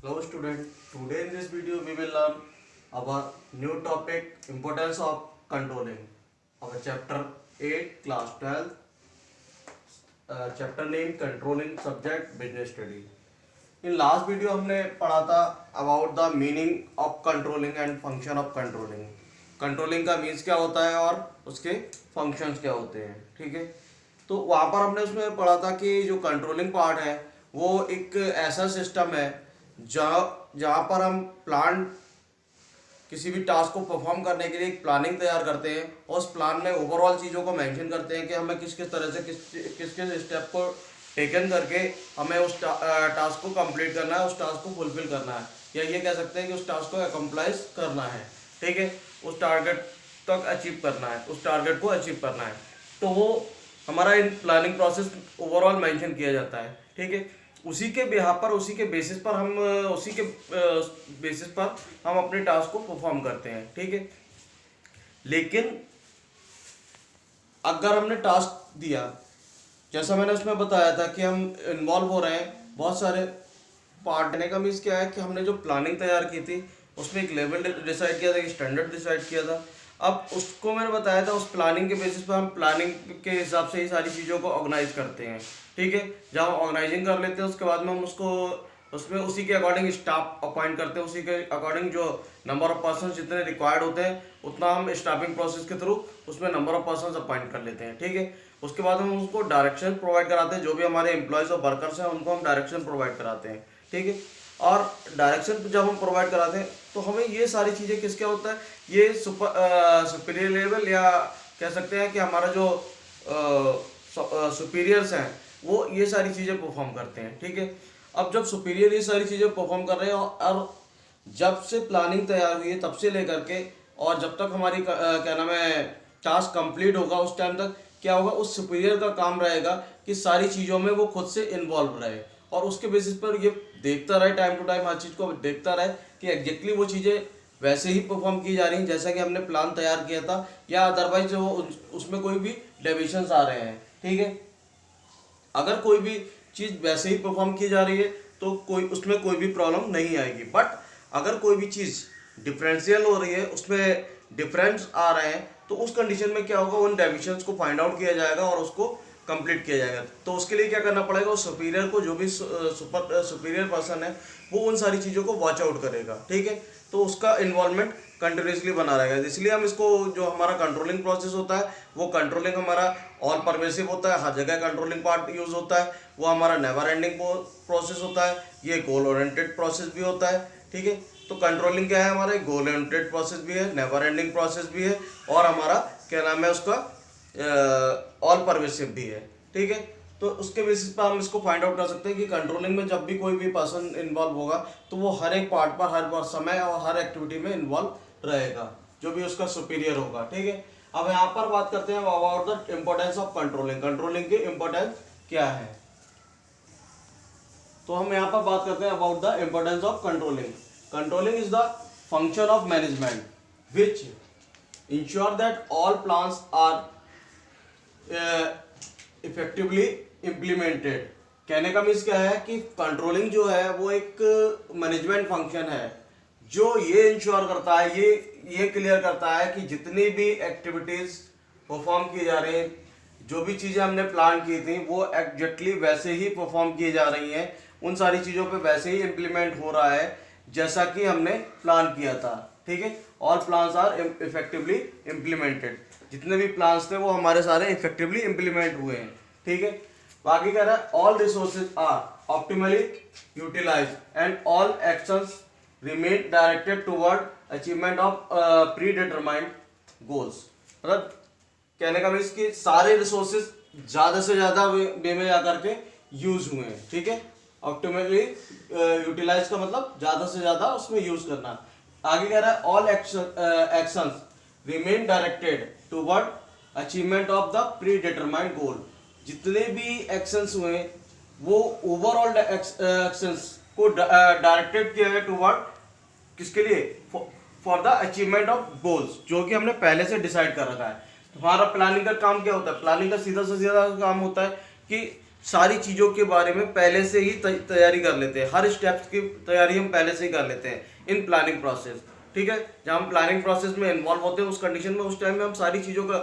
Hello student, today in this video we will learn our new topic importance of controlling. Our chapter 8 class 12 chapter name controlling subject business study. In last video हमने पढ़ा था about the meaning of controlling and function of controlling. Controlling का means क्या होता है और उसके functions क्या होते हैं, ठीक है। तो वहाँ पर हमने उसमें पढ़ा था कि जो कंट्रोलिंग पार्ट है वो एक ऐसा सिस्टम है जहाँ पर हम प्लान किसी भी टास्क को परफॉर्म करने के लिए एक प्लानिंग तैयार करते हैं और उस प्लान में ओवरऑल चीज़ों को मेंशन करते हैं कि हमें किस किस तरह से किस किस स्टेप को टेकन करके हमें उस टास्क को कंप्लीट करना है, उस टास्क को फुलफिल करना है, या ये कह सकते हैं कि उस टास्क को अकम्प्लाइज करना है, ठीक है। उस टारगेट तक अचीव करना है, उस टारगेट को अचीव करना है। तो वो हमारा in planning process overall mention किया जाता है, ठीक है। उसी के बिहाफ पर, उसी के बेसिस पर हम अपने टास्क को परफॉर्म करते हैं, ठीक है। लेकिन अगर हमने टास्क दिया, जैसा मैंने उसमें बताया था कि हम इन्वॉल्व हो रहे हैं बहुत सारे पार्ट। देने का मीन्स क्या है कि हमने जो प्लानिंग तैयार की थी उसमें एक लेवल डिसाइड किया था, एक स्टैंडर्ड डिसाइड किया था। अब उसको मैंने बताया था, उस प्लानिंग के बेसिस पर हम प्लानिंग के हिसाब से ही सारी चीज़ों को ऑर्गेनाइज करते हैं, ठीक है। जब हम ऑर्गेनाइजिंग कर लेते हैं उसके बाद में हम उसमें उसी के अकॉर्डिंग स्टाफ अपॉइंट करते हैं, उसी के अकॉर्डिंग जो नंबर ऑफ पर्सन जितने रिक्वायर्ड होते हैं उतना हम स्टाफिंग प्रोसेस के थ्रू उसमें नंबर ऑफ पर्सन अपॉइंट कर लेते हैं, ठीक है। उसके बाद हम उसको डायरेक्शन प्रोवाइड कराते हैं, जो भी हमारे एम्प्लॉयज़ और वर्कर्स हैं उनको हम डायरेक्शन प्रोवाइड कराते हैं, ठीक है। और डायरेक्शन जब हम प्रोवाइड कराते हैं तो हमें ये सारी चीज़ें किसका होता है, ये सुपीरियर लेवल या कह सकते हैं कि हमारा जो सुपीरियर्स हैं वो ये सारी चीज़ें परफॉर्म करते हैं, ठीक है। अब जब सुपीरियर ये सारी चीज़ें परफॉर्म कर रहे हैं और जब से प्लानिंग तैयार हुई है तब से लेकर के और जब तक हमारी क्या नाम है टास्क कंप्लीट होगा उस टाइम तक क्या होगा, उस सुपीरियर का काम रहेगा कि सारी चीज़ों में वो खुद से इन्वॉल्व रहे और उसके बेसिस पर ये देखता रहे, टाइम टू टाइम हर चीज़ को देखता रहे कि एग्जैक्टली वो चीज़ें वैसे ही परफॉर्म की जा रही हैं जैसा कि हमने प्लान तैयार किया था, या अदरवाइज जो उसमें कोई भी डेविएशंस आ रहे हैं, ठीक है। अगर कोई भी चीज़ वैसे ही परफॉर्म की जा रही है तो उसमें कोई भी प्रॉब्लम नहीं आएगी। बट अगर कोई भी चीज़ डिफरेंशियल हो रही है, उसमें डिफरेंस आ रहे हैं, तो उस कंडीशन में क्या होगा, उन डेविएशंस को फाइंड आउट किया जाएगा और उसको कंप्लीट किया जाएगा। तो उसके लिए क्या करना पड़ेगा, उस सुपीरियर को, जो भी सुपीरियर पर्सन है वो उन सारी चीज़ों को वॉच आउट करेगा, ठीक है। तो उसका इन्वॉल्वमेंट कंटिन्यूसली बना रहेगा। इसलिए हम इसको, जो हमारा कंट्रोलिंग प्रोसेस होता है वो कंट्रोलिंग हमारा ऑल परवेसिव होता है, हर जगह कंट्रोलिंग पार्ट यूज होता है। वो हमारा नेवर एंडिंग प्रोसेस होता है, ये गोल ओरिएंटेड प्रोसेस भी होता है, ठीक है। तो कंट्रोलिंग क्या है, हमारा गोल ओरिएंटेड प्रोसेस भी है, नेवर एंडिंग प्रोसेस भी है और हमारा क्या नाम है उसका ऑल परवेसिव भी है, ठीक है। तो उसके बेसिस पर हम इसको फाइंड आउट कर सकते हैं कि कंट्रोलिंग में जब भी कोई भी पर्सन इन्वॉल्व होगा तो वो हर एक पार्ट पर, हर समय और हर एक्टिविटी में इन्वॉल्व रहेगा, जो भी उसका सुपीरियर होगा, ठीक है। अब यहाँ पर बात करते हैं about the importance of controlling. Controlling की इम्पोर्टेंस क्या है, तो हम यहाँ पर बात करते हैं about the importance of controlling. Controlling is the function of management which ensure that all plans are effectively implemented. कहने का मीन्स क्या है कि कंट्रोलिंग जो है वो एक मैनेजमेंट फंक्शन है जो ये इंश्योर करता है, ये क्लियर करता है कि जितनी भी एक्टिविटीज परफॉर्म की जा रही हैं, जो भी चीज़ें हमने प्लान की थी वो एग्जैक्टली वैसे ही परफॉर्म की जा रही हैं, उन सारी चीज़ों पे वैसे ही इम्प्लीमेंट हो रहा है जैसा कि हमने प्लान किया था, ठीक है। All plans are effectively implemented. जितने भी प्लान्स थे वो हमारे सारे इफेक्टिवली इम्प्लीमेंट हुए हैं, ठीक है। बाकी कह रहा है all resources are optimally utilize and all actions remain directed toward achievement of predetermined goals. मतलब कहने का मीन्स कि सारे रिसोर्सेज ज़्यादा से ज़्यादा वे में जाकर के यूज हुए हैं, ठीक है। ऑप्टिमली यूटिलाइज का मतलब ज़्यादा से ज़्यादा उसमें यूज करना। आगे कह रहा है all actions remain directed toward achievement of the predetermined goal. जितने भी एक्शंस हुए वो ओवरऑल एक्शंस को डायरेक्टेड किया है टुवर्ड किसके लिए, for the achievement of goals, जो कि हमने पहले से डिसाइड कर रखा है। हमारा प्लानिंग का काम क्या होता है, प्लानिंग का सीधा से सीधा काम होता है कि सारी चीज़ों के बारे में पहले से ही तैयारी कर लेते हैं, हर स्टेप्स की तैयारी हम पहले से ही कर लेते हैं इन प्लानिंग प्रोसेस। ठीक है, जब हम प्लानिंग प्रोसेस में इन्वॉल्व होते हैं उस कंडीशन में, उस टाइम में हम सारी चीज़ों का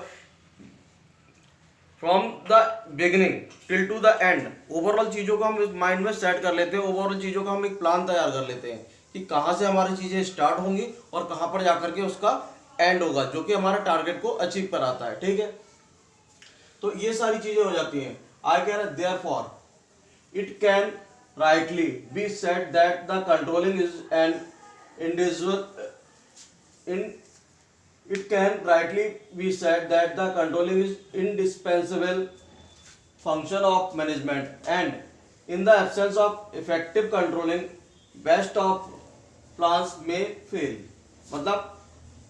from the beginning till to the and overall चीज़ों को हम माइंड में सेट कर लेते हैं, ओवरऑल चीज़ों का हम एक प्लान तैयार कर लेते हैं कि कहाँ से हमारी चीज़ें स्टार्ट होंगी और कहाँ पर जाकर के उसका एंड होगा, जो कि हमारा टारगेट को अचीव कराता है। ठीक है, तो ये सारी चीज़ें हो जाती हैं। आई कह रहा therefore it can rightly be said that the controlling is an individual in it can rightly be said that the controlling is indispensable function of management, and in the absence of effective controlling best of plans may fail। मतलब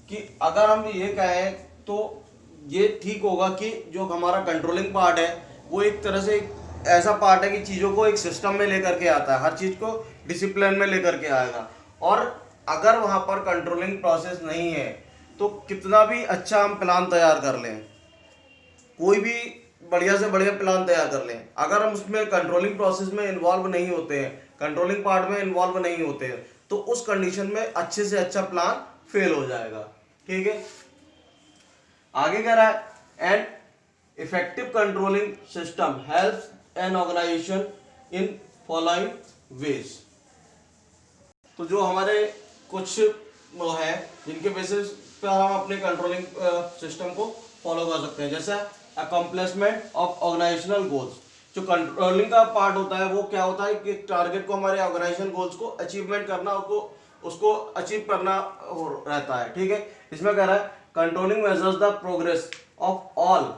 कि अगर हम ये कहें तो ये ठीक होगा कि जो हमारा कंट्रोलिंग पार्ट है वो एक तरह से ऐसा पार्ट है कि चीज़ों को एक सिस्टम में लेकर के आता है, हर चीज़ को डिसिप्लिन में लेकर के आएगा। और अगर वहाँ पर कंट्रोलिंग प्रोसेस नहीं है तो कितना भी अच्छा हम प्लान तैयार कर लें, कोई भी बढ़िया से बढ़िया प्लान तैयार कर लें, अगर हम उसमें कंट्रोलिंग प्रोसेस में इन्वॉल्व नहीं होते हैं, कंट्रोलिंग पार्ट में इन्वॉल्व नहीं होते हैं, तो उस कंडीशन में अच्छे से अच्छा प्लान फेल हो जाएगा। ठीक है, आगे कह रहा है and effective controlling system helps an organization in following ways. तो जो हमारे कुछ वो है जिनके बेसिस पे हम अपने कंट्रोलिंग सिस्टम को फॉलो कर सकते हैं, जैसे अकम्प्लिशमेंट ऑफ ऑर्गेनाइजेशनल गोल्स। जो कंट्रोलिंग का पार्ट होता है वो क्या होता है कि टारगेट को, हमारे ऑर्गेनाइजेशन गोल्स को अचीवमेंट करना, उसको अचीव करना रहता है। ठीक है, इसमें कह रहा है controlling measures the progress of all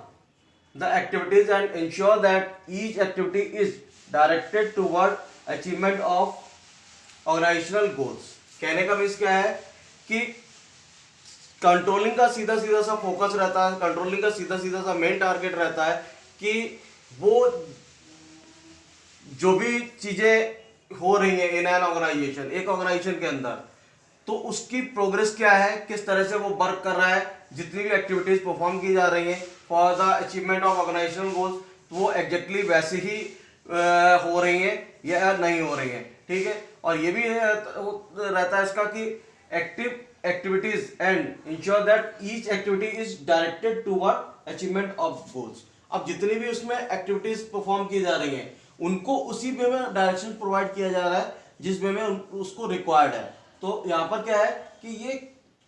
the activities and ensure that each activity is directed toward achievement of organizational goals। कहने का मीन्स क्या है कि कंट्रोलिंग का सीधा सीधा सा फोकस रहता है, कंट्रोलिंग का सीधा सीधा सा मेन टारगेट रहता है कि वो जो भी चीजें हो रही हैं इन एन ऑर्गेनाइजेशन, एक ऑर्गेनाइजेशन के अंदर, तो उसकी प्रोग्रेस क्या है, किस तरह से वो वर्क कर रहा है, जितनी भी एक्टिविटीज परफॉर्म की जा रही हैं for the achievement of organizational goals, वो एग्जैक्टली वैसे ही हो रही हैं या नहीं हो रही हैं। ठीक है, और ये भी रहता है इसका कि active activities and ensure that each activity is directed toward achievement of goals. अब जितनी भी उसमें एक्टिविटीज परफॉर्म की जा रही हैं उनको उसी वे में डायरेक्शन प्रोवाइड किया जा रहा है जिस वे में उसको रिक्वायर्ड है। तो यहाँ पर क्या है कि ये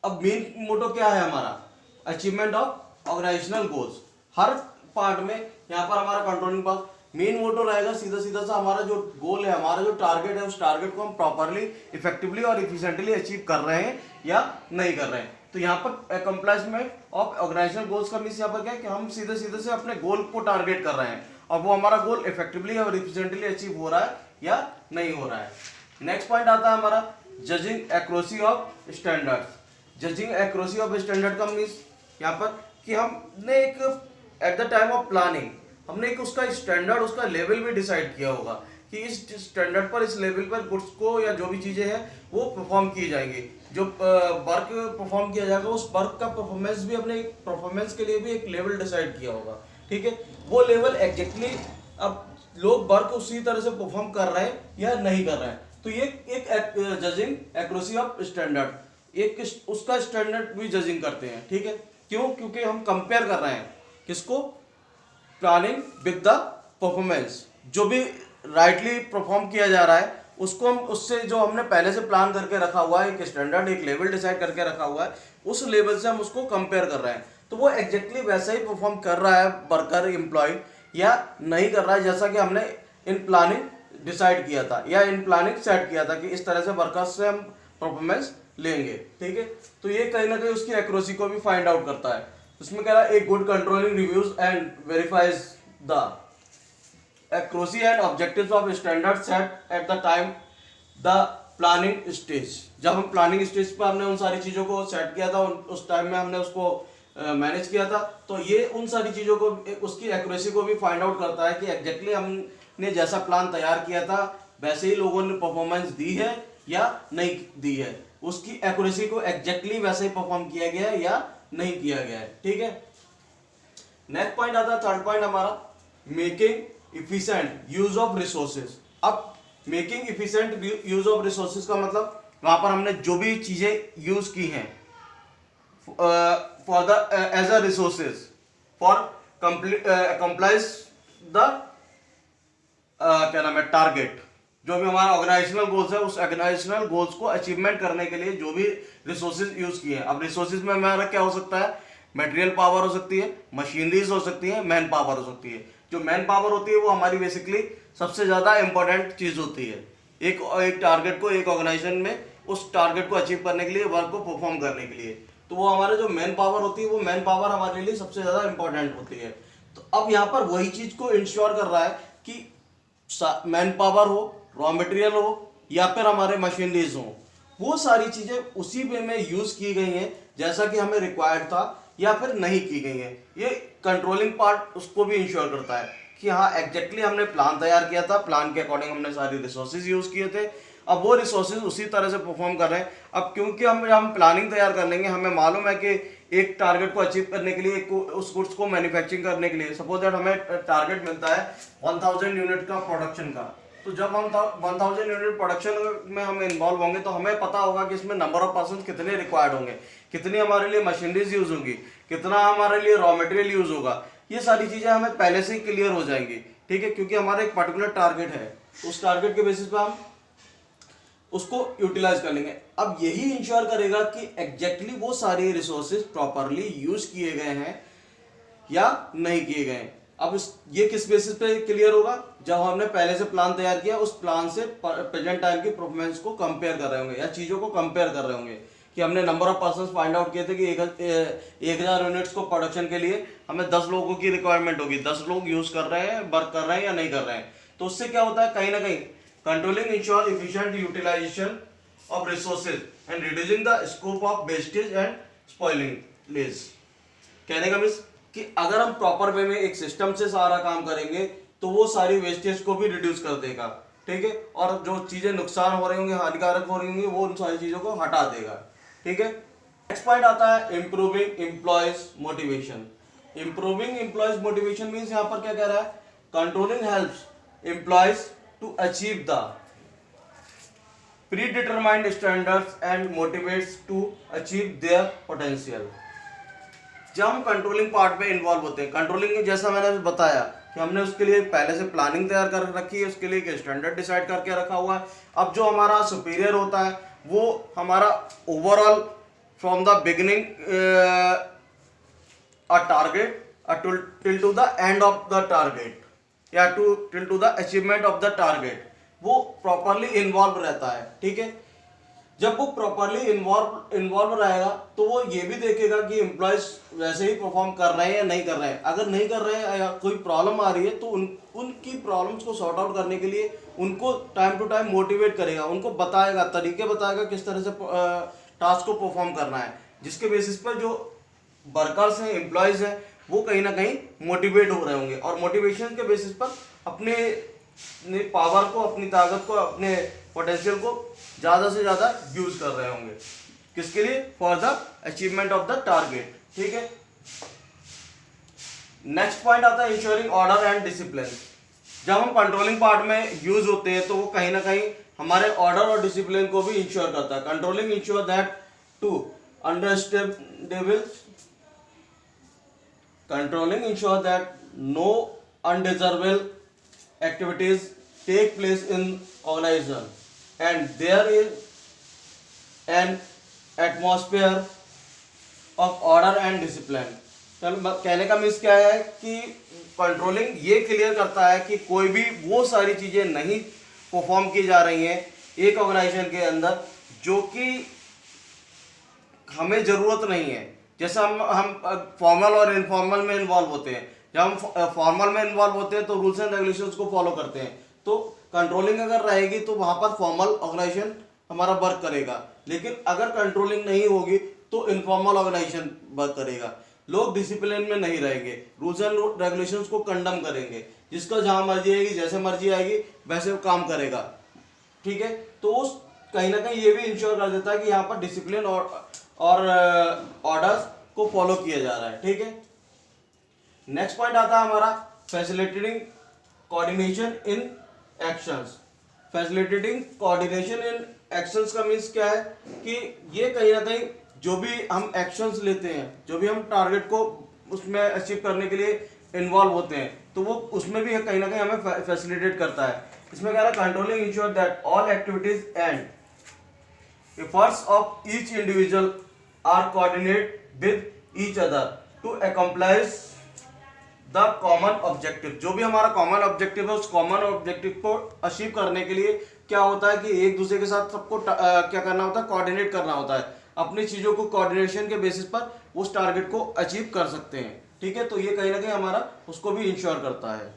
अब मेन मोटो क्या है हमारा, अचीवमेंट ऑफ ऑर्गेनाइजेशनल गोल्स। हर पार्ट में यहाँ पर हमारा कंट्रोलिंग पार्ट मेन मोटो रहेगा, सीधा सीधा सा हमारा जो गोल है, हमारा जो टारगेट है, उस टारगेट को हम प्रॉपरली, इफेक्टिवली और इफिशिएंटली अचीव कर रहे हैं या नहीं कर रहे हैं। तो यहाँ पर अकम्प्लिशमेंट ऑफ ऑर्गेनाइजेशनल गोल्स का मीन्स यहाँ पर क्या है कि हम सीधे सीधे से अपने गोल को टारगेट कर रहे हैं और वो हमारा गोल इफेक्टिवली और इफिशिएंटली अचीव हो रहा है या नहीं हो रहा है। नेक्स्ट पॉइंट आता है हमारा judging accuracy of standards. Judging accuracy of standard का मीन्स यहाँ पर कि हमने एक at the time of planning हमने एक उसका स्टैंडर्ड, उसका लेवल भी डिसाइड किया होगा कि इस स्टैंडर्ड पर, इस लेवल पर गुड्स को या जो भी चीज़ें हैं वो परफॉर्म की जाएंगी। जो वर्क परफॉर्म किया जाएगा उस वर्क का परफॉर्मेंस भी, अपने परफॉर्मेंस के लिए भी एक लेवल डिसाइड किया होगा। ठीक है, वो लेवल एग्जैक्टली अब लोग वर्क उसी तरह से परफॉर्म कर रहे हैं या नहीं कर रहे हैं, तो ये एक जजिंग एक्यूरेसी ऑफ स्टैंडर्ड, एक उसका स्टैंडर्ड भी जजिंग करते हैं। ठीक है, क्यों? क्योंकि हम कंपेयर कर रहे हैं किसको, प्लानिंग विद द परफॉर्मेंस। जो भी राइटली परफॉर्म किया जा रहा है उसको हम उससे, जो हमने पहले से प्लान करके रखा हुआ है, एक स्टैंडर्ड, एक लेवल डिसाइड करके रखा हुआ है, उस लेवल से हम उसको कंपेयर कर रहे हैं। तो वो एग्जैक्टली वैसा ही परफॉर्म कर रहा है वर्कर, एम्प्लॉय, या नहीं कर रहा है जैसा कि हमने इन प्लानिंग डिसाइड किया था या इन प्लानिंग सेट किया था कि इस तरह से वर्कर्स से हम परफॉर्मेंस लेंगे। ठीक है, तो ये कहीं ना कहीं उसकी एक्यूरेसी को भी फाइंड आउट करता है। उसमें कह रहा है एक good controlling reviews and verifies the accuracy and objectives of standard set at the time the planning stage। जब हम प्लानिंग स्टेज पर हमने उन सारी चीज़ों को सेट किया था, उस टाइम में हमने उसको मैनेज किया था, तो ये उन सारी चीज़ों को, उसकी एक्यूरेसी को भी फाइंड आउट करता है कि एग्जैक्टली हमने जैसा प्लान तैयार किया था वैसे ही लोगों ने परफॉर्मेंस दी है या नहीं दी है, उसकी एक्यूरेसी को एग्जैक्टली वैसे ही परफॉर्म किया गया है या नहीं किया गया है। ठीक है, नेक्स्ट पॉइंट आता है, थर्ड पॉइंट हमारा, making efficient use of resources. अब making efficient use of resources का मतलब वहां पर हमने जो भी चीजें यूज की हैं for the as a resources for complies the क्या नाम है टारगेट, जो भी हमारा ऑर्गेनाइजेशनल गोल्स है उस ऑर्गेनाइजेशनल गोल्स को अचीवमेंट करने के लिए जो भी रिसोर्सेज यूज किए हैं। अब रिसोर्सेज में हमारा क्या हो सकता है, मटेरियल पावर हो सकती है, मशीनरीज हो सकती है, मैन पावर हो सकती है। जो मैन पावर होती है वो हमारी बेसिकली सबसे ज्यादा इंपॉर्टेंट चीज होती है एक टारगेट को, एक ऑर्गेनाइजेशन में उस टारगेट को अचीव करने के लिए, वर्क को परफॉर्म करने के लिए। तो वो हमारे जो मैन पावर होती है वो मैन पावर हमारे लिए सबसे ज्यादा इंपॉर्टेंट होती है। तो अब यहाँ पर वही चीज को इंश्योर कर रहा है कि मैन पावर हो, रॉ मटेरियल हो या फिर हमारे मशीनरीज हो, वो सारी चीजें उसी वे में यूज की गई हैं जैसा कि हमें रिक्वायर्ड था या फिर नहीं की गई हैं। ये कंट्रोलिंग पार्ट उसको भी इंश्योर करता है कि हाँ एग्जैक्टली हमने प्लान तैयार किया था, प्लान के अकॉर्डिंग हमने सारी रिसोर्सेज यूज किए थे, अब वो रिसोर्सेज उसी तरह से परफॉर्म कर रहे हैं। अब क्योंकि हम प्लानिंग तैयार कर लेंगे, हमें मालूम है कि एक टारगेट को अचीव करने के लिए, उस गुड्स को मैन्युफैक्चरिंग करने के लिए, सपोज दैट हमें टारगेट मिलता है 1000 यूनिट का प्रोडक्शन का, तो जब हम 1000 यूनिट प्रोडक्शन में हम इन्वॉल्व होंगे तो हमें पता होगा कि इसमें नंबर ऑफ पर्सन कितने रिक्वायर्ड होंगे, कितनी हमारे लिए मशीनरीज यूज होंगी, कितना हमारे लिए रॉ मटेरियल यूज होगा। ये सारी चीजें हमें पहले से ही क्लियर हो जाएंगी, ठीक है, क्योंकि हमारा एक पर्टिकुलर टारगेट है, उस टारगेट के बेसिस पे हम उसको यूटिलाइज कर लेंगे। अब यही इंश्योर करेगा कि एग्जैक्टली वो सारे रिसोर्सेज प्रॉपरली यूज किए गए हैं या नहीं किए गए हैं। अब ये किस बेसिस पे क्लियर होगा, जब हमने पहले से प्लान तैयार किया, उस प्लान से प्रेजेंट टाइम की परफॉर्मेंस को कंपेयर कर रहे होंगे या चीजों को कंपेयर कर रहे होंगे कि हमने number of person find out किए थे कि 1000 यूनिट्स को प्रोडक्शन के लिए हमें 10 लोगों की रिक्वायरमेंट होगी, 10 लोग यूज कर रहे हैं, वर्क कर रहे हैं या नहीं कर रहे हैं। तो उससे क्या होता है, कहीं ना कहीं controlling ensure efficient utilization of resources and reducing the scope of wastage and spoiling less. कहने का मीन्स कि अगर हम प्रॉपर वे में एक सिस्टम से सारा काम करेंगे तो वो सारी वेस्टेज को भी रिड्यूस कर देगा, ठीक है, और जो चीजें नुकसान हो रही होंगी, हानिकारक हो रही होंगी, वो उन सारी चीजों को हटा देगा, ठीक है। नेक्स्ट पॉइंट आता है improving employees motivation. Improving employees motivation means यहाँ पर क्या कह रहा है, controlling helps employees to achieve the predetermined standards and motivates to achieve their potential। जब हम कंट्रोलिंग पार्ट में इन्वॉल्व होते हैं, कंट्रोलिंग जैसा मैंने बताया कि हमने उसके लिए पहले से प्लानिंग तैयार कर रखी है, उसके लिए एक स्टैंडर्ड डिसाइड करके रखा हुआ है। अब जो हमारा सुपीरियर होता है वो हमारा overall from the beginning a target till to the end of the target या till to the achievement of the target वो प्रॉपरली इन्वॉल्व रहता है, ठीक है। जब वो प्रॉपरली इन्वॉल्व रहेगा तो वो ये भी देखेगा कि एम्प्लॉयज वैसे ही परफॉर्म कर रहे हैं या नहीं कर रहे हैं। अगर नहीं कर रहे हैं या कोई प्रॉब्लम आ रही है तो उनकी प्रॉब्लम्स को सॉर्ट आउट करने के लिए उनको टाइम टू टाइम मोटिवेट करेगा, उनको बताएगा, तरीके बताएगा किस तरह से टास्क को परफॉर्म करना है, जिसके बेसिस पर जो वर्कर्स हैं, एम्प्लॉयज हैं, वो कहीं ना कहीं मोटिवेट हो रहे होंगे और मोटिवेशन के बेसिस पर अपने पावर को, अपनी ताकत को, अपने पोटेंशियल को ज्यादा से ज्यादा यूज कर रहे होंगे, किसके लिए, for the achievement of the target, ठीक है। नेक्स्ट पॉइंट आता है इंश्योरिंग ऑर्डर एंड डिसिप्लिन। जब हम कंट्रोलिंग पार्ट में यूज होते हैं तो वो कहीं ना कहीं हमारे ऑर्डर और डिसिप्लिन को भी इंश्योर करता है। Controlling ensure that to understandable controlling ensure that no undesirable activities take place in organization and there is an atmosphere of order and discipline। कहने का मीन्स क्या है कि कंट्रोलिंग ये क्लियर करता है कि कोई भी वो सारी चीजें नहीं परफॉर्म की जा रही हैं एक ऑर्गेनाइजेशन के अंदर जो कि हमें जरूरत नहीं है। जैसे हम फॉर्मल और इनफॉर्मल में इन्वॉल्व होते हैं, जब हम फॉर्मल में इन्वॉल्व होते हैं तो रूल्स एंड रेगुलेशंस को फॉलो करते हैं, तो कंट्रोलिंग अगर रहेगी तो वहां पर फॉर्मल ऑर्गेनाइजेशन हमारा वर्क करेगा, लेकिन अगर कंट्रोलिंग नहीं होगी तो इनफॉर्मल ऑर्गेनाइजेशन वर्क करेगा। लोग डिसिप्लिन में नहीं रहेंगे, रूल्स एंड रेगुलेशंस को कंडम करेंगे, जिसका जहां मर्जी आएगी, जैसे मर्जी आएगी वैसे वो काम करेगा, ठीक है। तो उस कहीं ना कहीं ये भी इंश्योर कर देता है कि यहाँ पर डिसिप्लिन और ऑर्डर्स को फॉलो किया जा रहा है, ठीक है। नेक्स्ट पॉइंट आता है हमारा facilitating coordination in actions. Facilitating coordination in actions का मीन्स क्या है कि ये कहीं ना कहीं जो भी हम एक्शंस लेते हैं, जो भी हम टारगेट को उसमें अचीव करने के लिए इन्वॉल्व होते हैं, तो वो उसमें भी कहीं ना कहीं हमें फैसिलिटेट करता है। इसमें कह रहा है controlling ensure that all activities and efforts of each individual are coordinated with each other to accomplish the common objective। जो भी हमारा कॉमन ऑब्जेक्टिव है, उस कॉमन ऑब्जेक्टिव को अचीव करने के लिए क्या होता है कि एक दूसरे के साथ सबको क्या करना होता है, कोऑर्डिनेट करना होता है। अपनी चीज़ों को कोऑर्डिनेशन के बेसिस पर उस टारगेट को अचीव कर सकते हैं। ठीक है, तो ये कहीं ना कहीं हमारा उसको भी इंश्योर करता है।